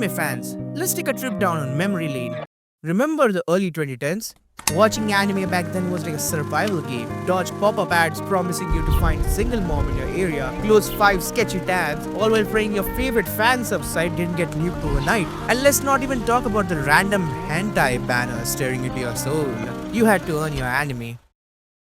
Anime fans, let's take a trip down on memory lane. Remember the early 2010s? Watching anime back then was like a survival game. Dodge pop-up ads promising you to find a single mom in your area, close 5 sketchy tabs, all while praying your favorite fan sub site didn't get nuked overnight. And let's not even talk about the random hentai banners staring into your soul. You had to earn your anime.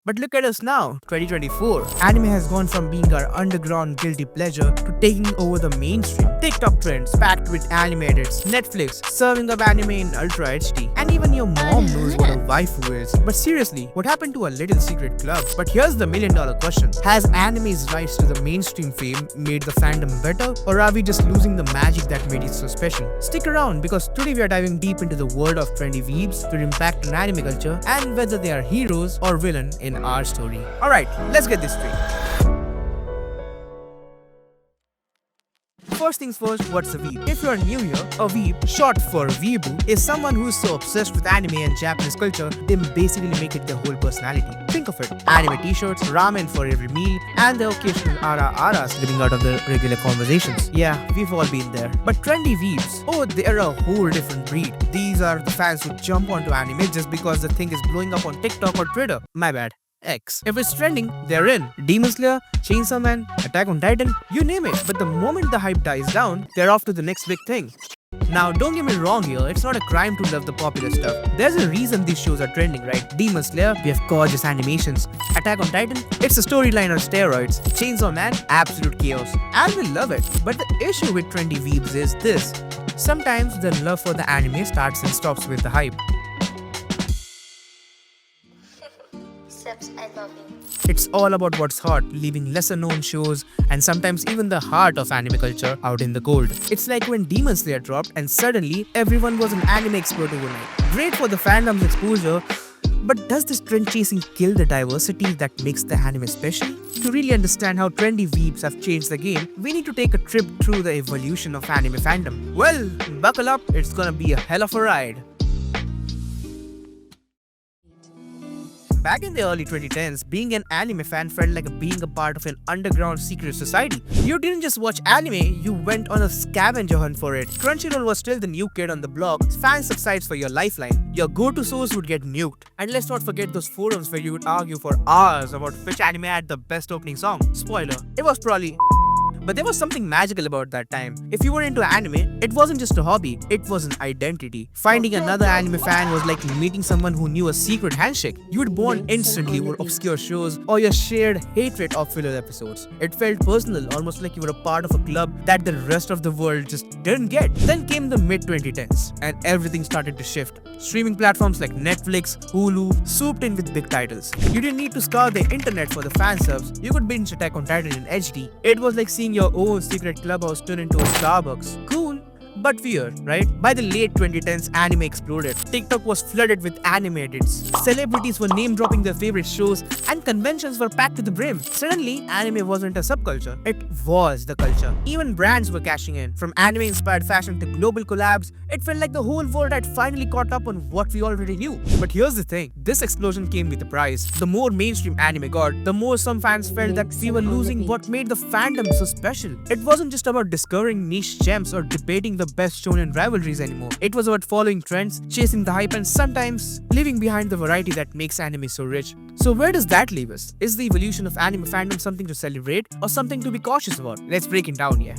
But look at us now, 2024. Anime has gone from being our underground guilty pleasure to taking over the mainstream. TikTok trends packed with anime edits, Netflix serving up anime in Ultra HD, and even your mom knows what a waifu is. But seriously, what happened to a little secret club? But here's the million-dollar question. Has anime's rise to the mainstream fame made the fandom better? Or are we just losing the magic that made it so special? Stick around because today we are diving deep into the world of trendy weebs, their impact on anime culture, and whether they are heroes or villain in our story. Alright, let's get this straight. First things first, what's a weeb? If you're new here, a weeb, short for weeaboo, is someone who's so obsessed with anime and Japanese culture, they basically make it their whole personality. Think of it, anime t-shirts, ramen for every meal, and the occasional ara-aras living out of their regular conversations. Yeah, we've all been there. But trendy weebs, oh, they're a whole different breed. These are the fans who jump onto anime just because the thing is blowing up on TikTok or Twitter. My bad. X. If it's trending, they're in. Demon Slayer, Chainsaw Man, Attack on Titan, you name it. But the moment the hype dies down, they're off to the next big thing. Now, don't get me wrong here, it's not a crime to love the popular stuff. There's a reason these shows are trending, right? Demon Slayer, we have gorgeous animations. Attack on Titan, it's a storyline on steroids. Chainsaw Man, absolute chaos. And we love it. But the issue with trendy weebs is this. Sometimes the love for the anime starts and stops with the hype. I love you. It's all about what's hot, leaving lesser known shows and sometimes even the heart of anime culture out in the cold. It's like when Demon Slayer dropped and suddenly everyone was an anime expert overnight. Great for the fandom's exposure, but does this trend chasing kill the diversity that makes the anime special? To really understand how trendy weebs have changed the game, we need to take a trip through the evolution of anime fandom. Well, buckle up, it's gonna be a hell of a ride. Back in the early 2010s, being an anime fan felt like being a part of an underground secret society. You didn't just watch anime, you went on a scavenger hunt for it. Crunchyroll was still the new kid on the block, fan subsides for your lifeline. Your go-to source would get nuked. And let's not forget those forums where you would argue for hours about which anime had the best opening song. Spoiler, it was probably... But there was something magical about that time. If you were into anime, it wasn't just a hobby, it was an identity. Finding another anime fan was like meeting someone who knew a secret handshake. You would bond instantly over obscure shows or your shared hatred of filler episodes. It felt personal, almost like you were a part of a club that the rest of the world just didn't get. Then came the mid-2010s and everything started to shift. Streaming platforms like Netflix, Hulu swooped in with big titles. You didn't need to scour the internet for the fan subs, you could binge Attack on Titan in HD. It was like seeing your own secret clubhouse turn into a Starbucks. Cool, but weird, right? By the late 2010s, anime exploded. TikTok was flooded with anime edits. Celebrities were name-dropping their favorite shows and conventions were packed to the brim. Suddenly, anime wasn't a subculture, it was the culture. Even brands were cashing in. From anime-inspired fashion to global collabs, it felt like the whole world had finally caught up on what we already knew. But here's the thing, this explosion came with a price. The more mainstream anime got, the more some fans felt that we were losing what made the fandom so special. It wasn't just about discovering niche gems or debating the best shonen rivalries anymore. It was about following trends, chasing the hype, and sometimes leaving behind the variety that makes anime so rich. So where does that leave us? Is the evolution of anime fandom something to celebrate or something to be cautious about? Let's break it down here.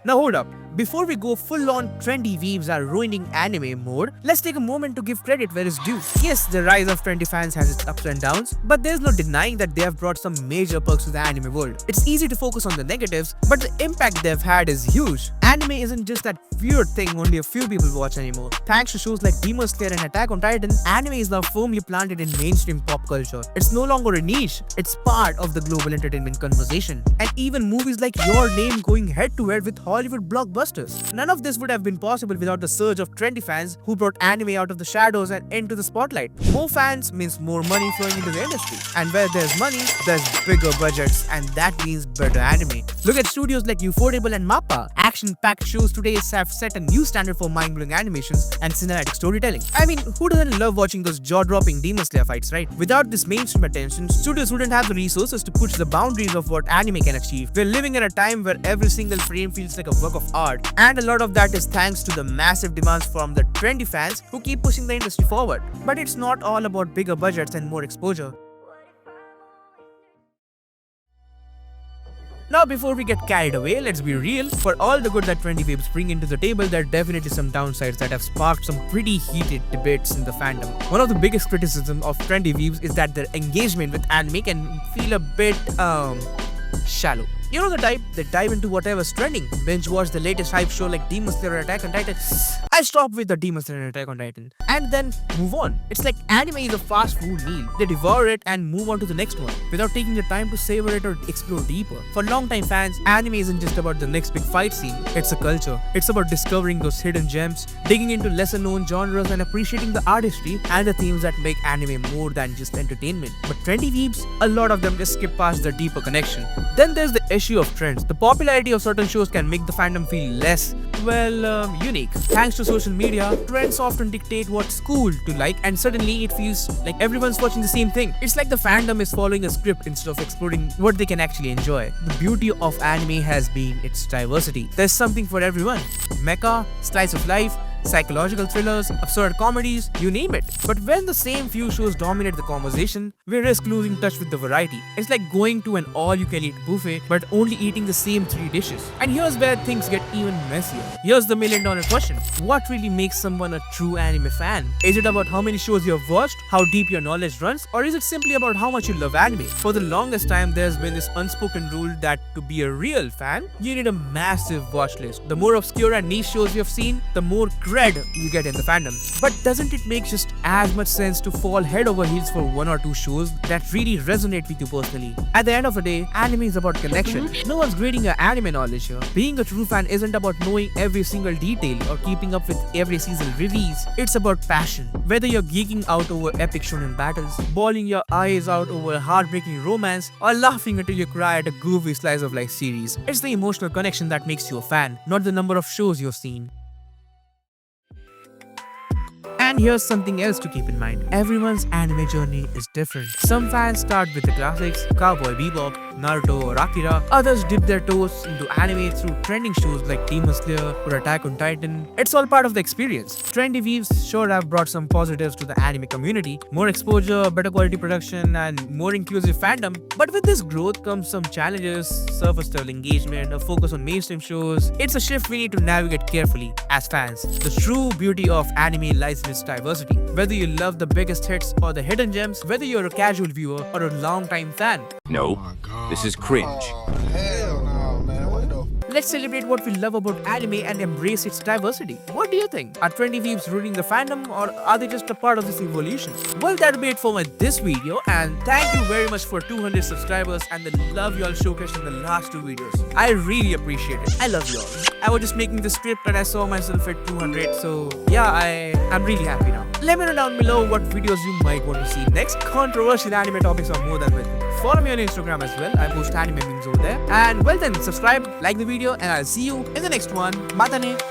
Now hold up, before we go full-on trendy weebs are ruining anime mode, let's take a moment to give credit where it's due. Yes, the rise of trendy fans has its ups and downs, but there's no denying that they have brought some major perks to the anime world. It's easy to focus on the negatives, but the impact they've had is huge. Anime isn't just that weird thing only a few people watch anymore. Thanks to shows like Demon Slayer and Attack on Titan, anime is now firmly planted in mainstream pop culture. It's no longer a niche, it's part of the global entertainment conversation. And even movies like Your Name going head-to-head with Hollywood blockbusters blockbusters. None of this would have been possible without the surge of trendy fans who brought anime out of the shadows and into the spotlight. More fans means more money flowing into the industry. And where there's money, there's bigger budgets, and that means better anime. Look at studios like Ufotable and MAPPA. Action-packed shows today have set a new standard for mind-blowing animations and cinematic storytelling. I mean, who doesn't love watching those jaw-dropping Demon Slayer fights, right? Without this mainstream attention, studios wouldn't have the resources to push the boundaries of what anime can achieve. We're living in a time where every single frame feels like a work of art, and a lot of that is thanks to the massive demands from the trendy fans who keep pushing the industry forward. But it's not all about bigger budgets and more exposure. Now, before we get carried away, let's be real. For all the good that trendy waves bring into the table, there are definitely some downsides that have sparked some pretty heated debates in the fandom. One of the biggest criticisms of trendy weaves is that their engagement with anime can feel a bit, shallow. You know the type, they dive into whatever's trending, binge watch the latest hype show like Demon Slayer or Attack on Titan. I stop with the Demon Slayer and Attack on Titan and then move on. It's like anime is a fast food meal. They devour it and move on to the next one without taking the time to savor it or explore deeper. For longtime fans, anime isn't just about the next big fight scene. It's a culture. It's about discovering those hidden gems, digging into lesser known genres and appreciating the artistry and the themes that make anime more than just entertainment. But trendy weebs, a lot of them just skip past the deeper connection. Then there's the issue of trends. The popularity of certain shows can make the fandom feel less, unique. Thanks to social media, trends often dictate what's cool to like, and suddenly it feels like everyone's watching the same thing. It's like the fandom is following a script instead of exploring what they can actually enjoy. The beauty of anime has been its diversity. There's something for everyone. Mecha, slice of life, psychological thrillers, absurd comedies, you name it. But when the same few shows dominate the conversation, we risk losing touch with the variety. It's like going to an all-you-can-eat buffet but only eating the same 3 dishes. And here's where things get even messier. Here's the million-dollar question. What really makes someone a true anime fan? Is it about how many shows you've watched, how deep your knowledge runs, or is it simply about how much you love anime? For the longest time, there's been this unspoken rule that to be a real fan, you need a massive watch list. The more obscure and niche shows you've seen, the more cred you get in the fandom. But doesn't it make just as much sense to fall head over heels for 1 or 2 shows that really resonate with you personally? At the end of the day, anime is about connection. No one's grading your anime knowledge here. Being a true fan isn't about knowing every single detail or keeping up with every season release. It's about passion. Whether you're geeking out over epic shonen battles, bawling your eyes out over a heartbreaking romance, or laughing until you cry at a goofy slice of life series, it's the emotional connection that makes you a fan, not the number of shows you've seen. And here's something else to keep in mind. Everyone's anime journey is different. Some fans start with the classics, Cowboy Bebop, Naruto or Akira. Others dip their toes into anime through trending shows like Demon Slayer or Attack on Titan. It's all part of the experience. Trendy weaves sure have brought some positives to the anime community. More exposure, better quality production, and more inclusive fandom. But with this growth comes some challenges, surface level engagement, a focus on mainstream shows. It's a shift we need to navigate carefully as fans. The true beauty of anime lies in its diversity. Whether you love the biggest hits or the hidden gems, whether you're a casual viewer or a long-time fan. No, this is cringe. Hell no, man. What the? Let's celebrate what we love about anime and embrace its diversity. What do you think? Are trendy weebs ruining the fandom, or are they just a part of this evolution? Well, that'll be it for this video, and thank you very much for 200 subscribers and the love y'all showcased in the last 2 videos. I really appreciate it. I love y'all. I was just making the script and I saw myself at 200, so yeah, I'm really happy now. Let me know down below what videos you might want to see next. Controversial anime topics are more than welcome. Follow me on Instagram as well. I post anime memes over there. And well then, subscribe, like the video, and I'll see you in the next one. Matane.